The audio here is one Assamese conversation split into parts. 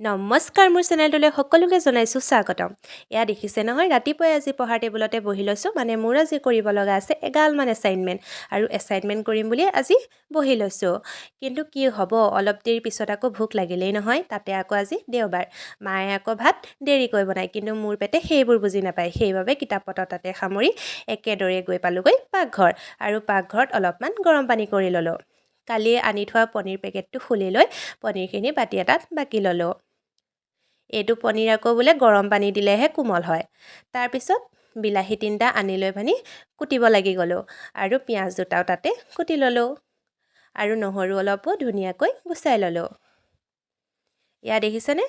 নমস্কাৰ মোৰ চেনেলটোলৈ সকলোকে জনাইছোঁ স্বাগতম। এয়া দেখিছে নহয়, ৰাতিপুৱাই আজি পঢ়াৰ টেবুলতে বহি লৈছোঁ। মানে মোৰ আজি কৰিব লগা আছে এগালমান এছাইনমেণ্ট, আৰু এছাইনমেণ্ট কৰিম বুলিয়ে আজি বহি লৈছোঁ। কিন্তু কি হ'ব, অলপ দেৰি পিছত আকৌ ভোক লাগিলেই নহয়। তাতে আকৌ আজি দেওবাৰ, মায়ে আকৌ ভাত দেৰিকৈ বনায়, কিন্তু মোৰ পেটে সেইবোৰ বুজি নাপায়। সেইবাবে কিতাপ পত্ৰ তাতে সামৰি একেদৰে গৈ পালোঁগৈ পাকঘৰ, আৰু পাকঘৰত অলপমান গৰম পানী কৰি ল'লোঁ। কালি আনি থোৱা পনীৰ পেকেটটো খুলি লৈ পনীৰখিনি বাতি এটাত বাকি ল'লোঁ। এইটো পনীৰ আকৌ বোলে গৰম পানী দিলেহে কোমল হয়। তাৰপিছত বিলাহী 3টা আনি লৈ পানি কুটিব লাগি গ'লোঁ, আৰু পিঁয়াজ 2টাও তাতে কুটি ল'লোঁ, আৰু নহৰু অলপো ধুনীয়াকৈ গুচাই ল'লোঁ। এয়া দেখিছেনে,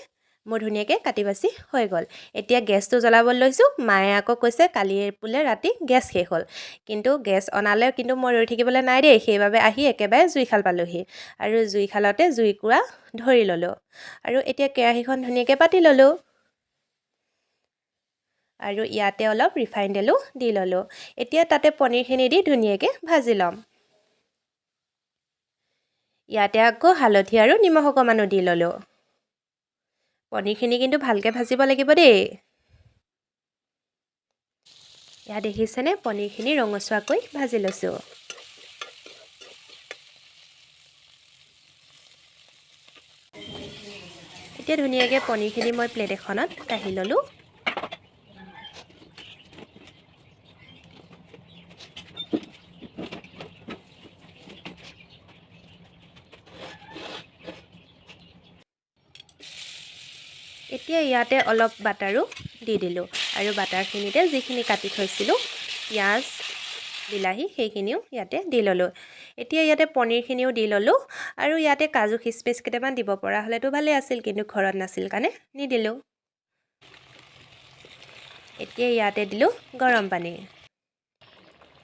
মোৰ ধুনীয়াকৈ কাটি বাছি হৈ গ'ল। এতিয়া গেছটো জ্বলাব লৈছোঁ। মায়ে আকৌ কৈছে কালি বোলে ৰাতি গেছ শেষ হ'ল, কিন্তু গেছ অনালে কিন্তু মই ৰৈ থাকিবলৈ নাই দেই। সেইবাবে আহি একেবাৰে জুইশাল পালোঁহি, আৰু জুইশালতে জুইকুৰা ধৰি ল'লোঁ, আৰু এতিয়া কেৰাহীখন ধুনীয়াকৈ পাতি ল'লোঁ, আৰু ইয়াতে অলপ ৰিফাইন তেলো দি ল'লোঁ। এতিয়া তাতে পনীৰখিনি দি ধুনীয়াকৈ ভাজি ল'ম। ইয়াতে আকৌ হালধি আৰু নিমখ অকণমানো দি ল'লোঁ। পনীৰখিনি কিন্তু ভালকৈ ভাজিব লাগিব দেই। ইয়াত দেখিছেনে, পনীৰখিনি ৰঙচুৱাকৈ ভাজি লৈছোঁ। এতিয়া ধুনীয়াকৈ পনীৰখিনি মই প্লেট এখনত কাঢ়ি ল'লোঁ। এতিয়া ইয়াতে অলপ বাটাৰো দি দিলোঁ, আৰু বাটাৰখিনিতে যিখিনি কাটি থৈছিলোঁ পিঁয়াজ বিলাহী সেইখিনিও ইয়াতে দি ল'লোঁ। এতিয়া ইয়াতে পনীৰখিনিও দি ল'লোঁ, আৰু ইয়াতে কাজু খিচমিচ কেইটামান দিব পৰা হ'লেতো ভালেই আছিল, কিন্তু ঘৰত নাছিল কাৰণে নিদিলোঁ। এতিয়া ইয়াতে দিলোঁ গৰম পানী।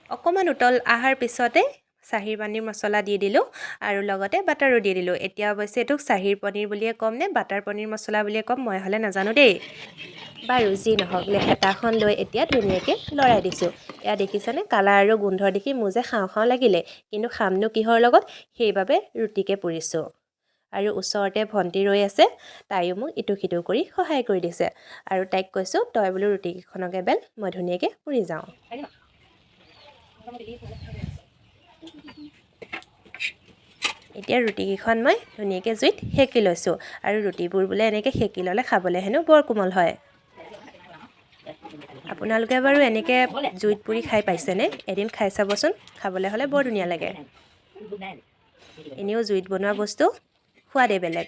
অকণমান উতল অহাৰ পিছতে চাহীৰ পানীৰ মছলা দি দিলোঁ, আৰু লগতে বাটাৰো দি দিলোঁ। এতিয়া অৱশ্যে এইটোক চাহীৰ পনীৰ বুলিয়ে ক'ম নে বাটাৰ পনীৰ মছলা বুলিয়ে ক'ম, মই হ'লে নাজানো দেই। বাৰু যি নহওক, হেতাখন লৈ এতিয়া ধুনীয়াকৈ লৰাই দিছোঁ। এয়া দেখিছেনে, কালাৰ আৰু গোন্ধ দেখি মোৰ যে খাওঁ খাওঁ লাগিলে, কিন্তু খামনো কিহৰ লগত, সেইবাবে ৰুটিকে পুৰিছোঁ। আৰু ওচৰতে ভণ্টি ৰৈ আছে, তাইও মোক ইটো সিটো কৰি সহায় কৰি দিছে, আৰু তাইক কৈছোঁ তই বোলো ৰুটিকেইখনকে বেল, মই ধুনীয়াকৈ পুৰি যাওঁ। এতিয়া ৰুটিকেইখন মই ধুনীয়াকৈ জুইত সেকি লৈছোঁ, আৰু ৰুটিবোৰ বোলে এনেকৈ সেকি ল'লে খাবলৈ হেনো বৰ কোমল হয়। আপোনালোকে বাৰু এনেকৈ জুইত পুৰি খাই পাইছেনে? এদিন খাই চাবচোন, খাবলৈ হ'লে বৰ ধুনীয়া লাগে। এনেও জুইত বনোৱা বস্তু সোৱাদেই বেলেগ,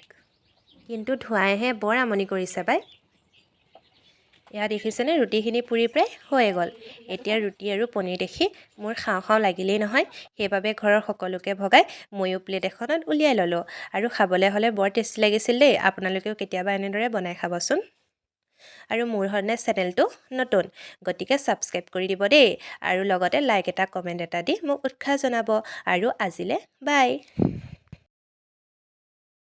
কিন্তু ধোঁৱাইহে বৰ আমনি কৰিছে পাই। এয়া দেখিছেনে, ৰুটিখিনি পুৰি প্ৰায় হৈয়ে গ'ল। এতিয়া ৰুটি আৰু পনীৰ দেখি মোৰ খাওঁ খাওঁ লাগিলেই নহয়। সেইবাবে ঘৰৰ সকলোকে ভগাই ময়ো প্লেট এখনত উলিয়াই ল'লোঁ, আৰু খাবলৈ হ'লে বৰ টেষ্টি লাগিছিল দেই। আপোনালোকেও কেতিয়াবা এনেদৰে বনাই খাবচোন। আৰু মোৰ হ'লে চেনেলটো নতুন, গতিকে ছাবস্ক্ৰাইব কৰি দিব দেই, আৰু লগতে লাইক এটা কমেণ্ট এটা দি মোক উৎসাহ জনাব। আৰু আজিলৈ বাই।